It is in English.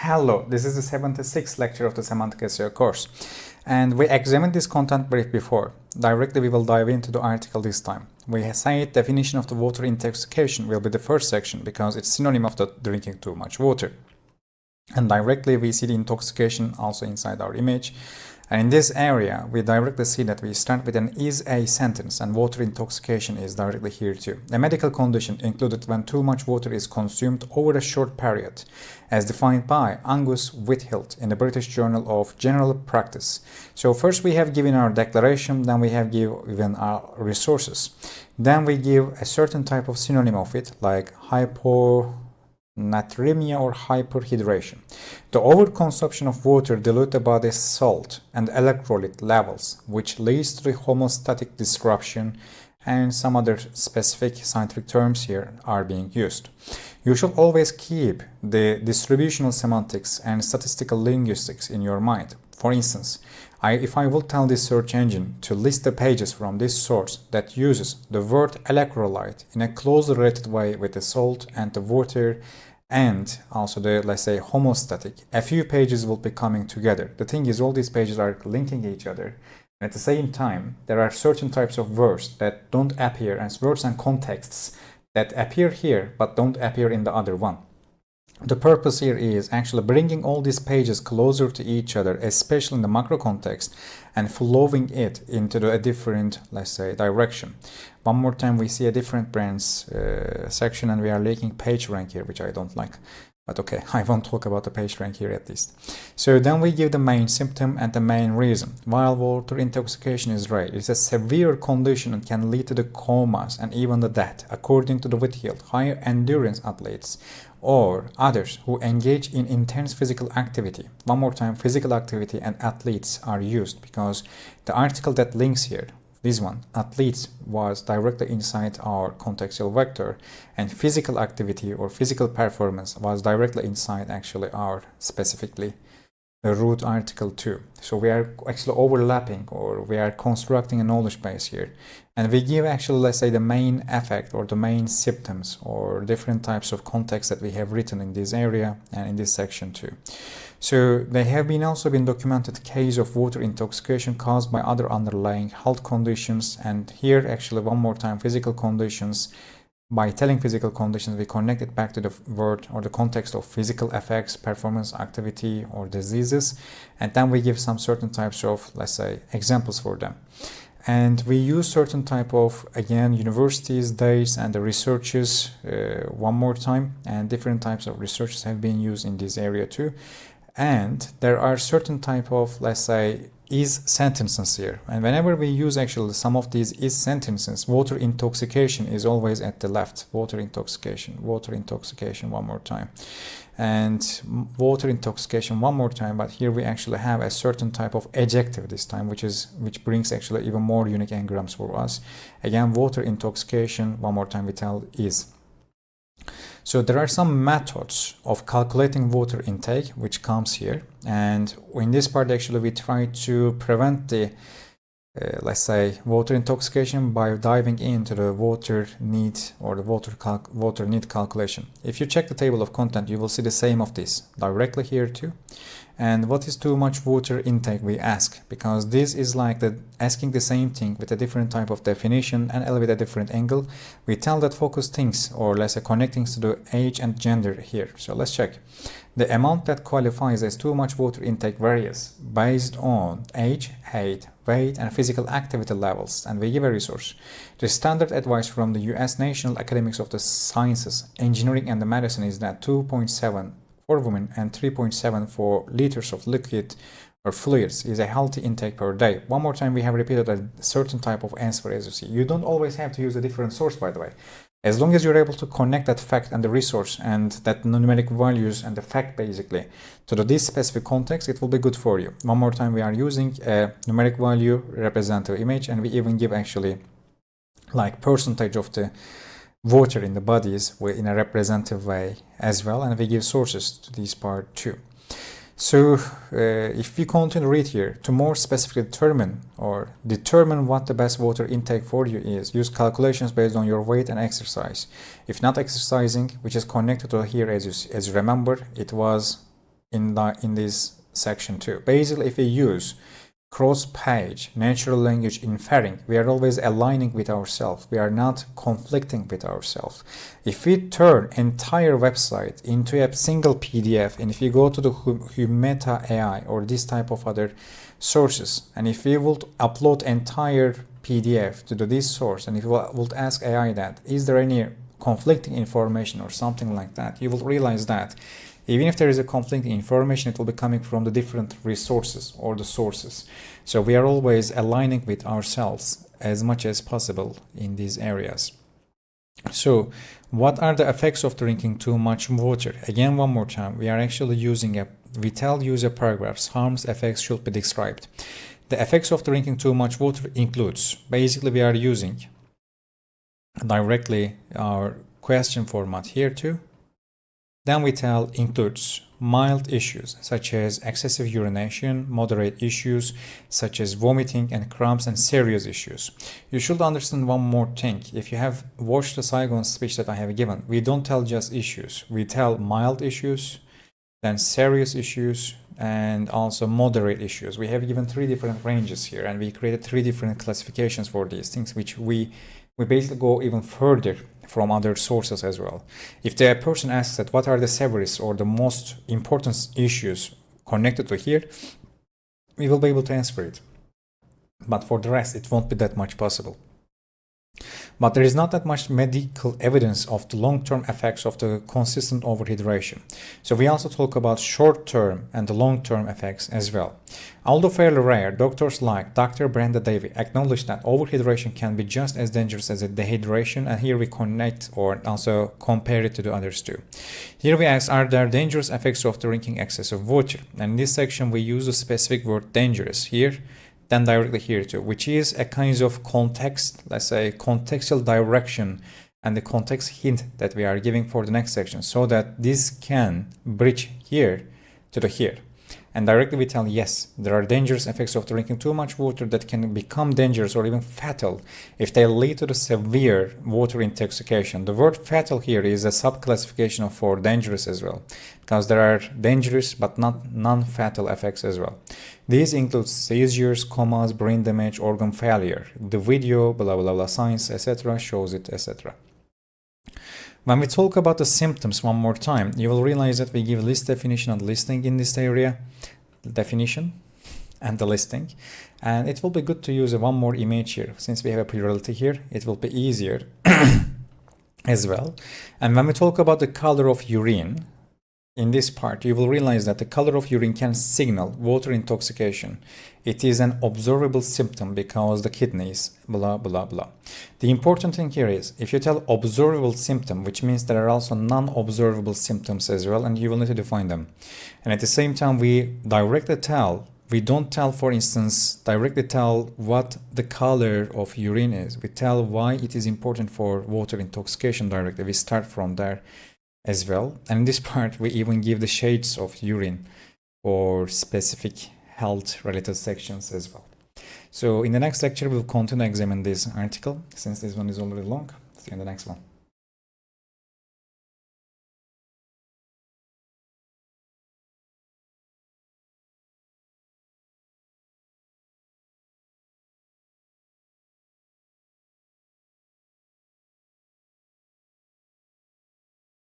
Hello, this is the 76th lecture of the Semantic SEO course, and we examined this content brief before. Directly we will dive into the article this time. We say definition of the water intoxication will be the first section because it's synonym of the drinking too much water. And directly we see the intoxication also inside our image. And in this area, we directly see that we start with an is a sentence, and water intoxication is directly here too. A medical condition included when too much water is consumed over a short period, as defined by Angus Whitfield in the British Journal of General Practice. So first we have given our declaration, then we have given our resources. Then we give a certain type of synonym of it, like hyponatremia or hyperhydration. The overconsumption of water dilutes the body's salt and electrolyte levels, which leads to the homeostatic disruption, and some other specific scientific terms here are being used. You should always keep the distributional semantics and statistical linguistics in your mind. For instance, if I will tell this search engine to list the pages from this source that uses the word electrolyte in a closely related way with the salt and the water, and also the, let's say, homeostatic, a few pages will be coming together. The thing is, all these pages are linking each other. And at the same time, there are certain types of words that don't appear, as words and contexts that appear here but don't appear in the other one. The purpose here is actually bringing all these pages closer to each other, especially in the macro context, and flowing it into a different, let's say, direction. One more time, we see a different brands section, and we are lacking page rank here, which I don't like. But okay, I won't talk about the page rank here at least. So then we give the main symptom and the main reason. While water intoxication is rare, it's a severe condition and can lead to the comas and even the death, according to the Whitfield. Higher endurance athletes or others who engage in intense physical activity. One more time, physical activity and athletes are used because the article that links here, this one, athletes, was directly inside our contextual vector, and physical activity or physical performance was directly inside actually our specifically the root article too. So we are actually overlapping, or we are constructing a knowledge base here, and we give actually, let's say, the main effect or the main symptoms or different types of context that we have written in this area and in this section too. So they have also been documented case of water intoxication caused by other underlying health conditions, and here actually one more time, physical conditions. By telling physical conditions, we connect it back to the word or the context of physical effects, performance, activity, or diseases, and then we give some certain types of, let's say, examples for them. And we use certain type of, again, universities, dates, and the researches one more time, and different types of researches have been used in this area too. And there are certain type of, let's say, is sentences here, and whenever we use actually some of these is sentences, water intoxication is always at the left. Water intoxication one more time, and water intoxication one more time. But here we actually have a certain type of adjective this time, which brings actually even more unique engrams for us. Again, water intoxication one more time, we tell is. So there are some methods of calculating water intake which comes here, and in this part actually we try to prevent the let's say water intoxication by diving into the water need or the water need calculation. If you check the table of content, you will see the same of this directly here too. And what is too much water intake, we ask, because this is like asking the same thing with a different type of definition and elevate a different angle. We tell that focus things, or let's say connect things to the age and gender here. So let's check. The amount that qualifies as too much water intake varies based on age, height, weight, and physical activity levels, and we give a resource. The standard advice from the US National Academies of the Sciences, Engineering, and the Medicine is that 2.7 for women and 3.7 for liters of liquid or fluids is a healthy intake per day. One more time, we have repeated a certain type of answer, as you see. You don't always have to use a different source, by the way. As long as you're able to connect that fact and the resource and that numeric values and the fact basically to this specific context, it will be good for you. One more time, we are using a numeric value representative image, and we even give actually like percentage of the water in the bodies in a representative way as well, and we give sources to this part too. So if we continue to read here, to more specifically determine what the best water intake for you is, use calculations based on your weight and exercise. If not exercising, which is connected to here, as you remember, it was in this section too. Basically, if we use cross-page natural language inferring, we are always aligning with ourselves. We are not conflicting with ourselves. If we turn entire website into a single PDF, and if you go to the Meta AI or this type of other sources, and if we would upload entire PDF to this source, and if you would ask AI that, is there any conflicting information or something like that, you will realize that even if there is a conflicting information, it will be coming from the different resources or the sources. So we are always aligning with ourselves as much as possible in these areas. So what are the effects of drinking too much water? Again, one more time, we are actually using we tell user paragraphs, harms, effects should be described. The effects of drinking too much water includes, basically we are using directly our question format here too. Then we tell includes mild issues such as excessive urination, moderate issues such as vomiting and cramps, and serious issues. You should understand one more thing. If you have watched the Saigon speech that I have given, we don't tell just issues. We tell mild issues, then serious issues, and also moderate issues. We have given 3 different ranges here, and we created 3 different classifications for these things, which we basically go even further from other sources as well. If the person asks that what are the severest or the most important issues connected to here, we will be able to answer it. But for the rest, it won't be that much possible. But there is not that much medical evidence of the long-term effects of the consistent overhydration. So we also talk about short-term and the long-term effects as well. Although fairly rare, doctors like Dr. Brenda Davy acknowledge that overhydration can be just as dangerous as a dehydration, and here we connect or also compare it to the others too. Here we ask, are there dangerous effects of drinking excessive water? And in this section we use the specific word dangerous here, then directly here too, which is a kind of context, let's say contextual direction and the context hint that we are giving for the next section, so that this can bridge here to the here. And directly we tell, yes, there are dangerous effects of drinking too much water that can become dangerous or even fatal if they lead to the severe water intoxication. The word fatal here is a sub-classification of for dangerous as well, because there are dangerous but not non-fatal effects as well. These include seizures, comas, brain damage, organ failure. The video, blah, blah, blah, science, etc. shows it, etc. When we talk about the symptoms one more time, you will realize that we give list definition and listing in this area, definition and the listing. And it will be good to use one more image here. Since we have a plurality here, it will be easier as well. And when we talk about the color of urine, in this part, you will realize that the color of urine can signal water intoxication. It is an observable symptom because the kidneys, blah, blah, blah. The important thing here is, if you tell observable symptom, which means there are also non-observable symptoms as well, and you will need to define them. And at the same time, we don't tell, for instance, directly tell what the color of urine is. We tell why it is important for water intoxication directly. We start from there as well. And in this part, we even give the shades of urine for specific health related sections as well. So in the next lecture, we'll continue to examine this article since this one is already long. See you in the next one.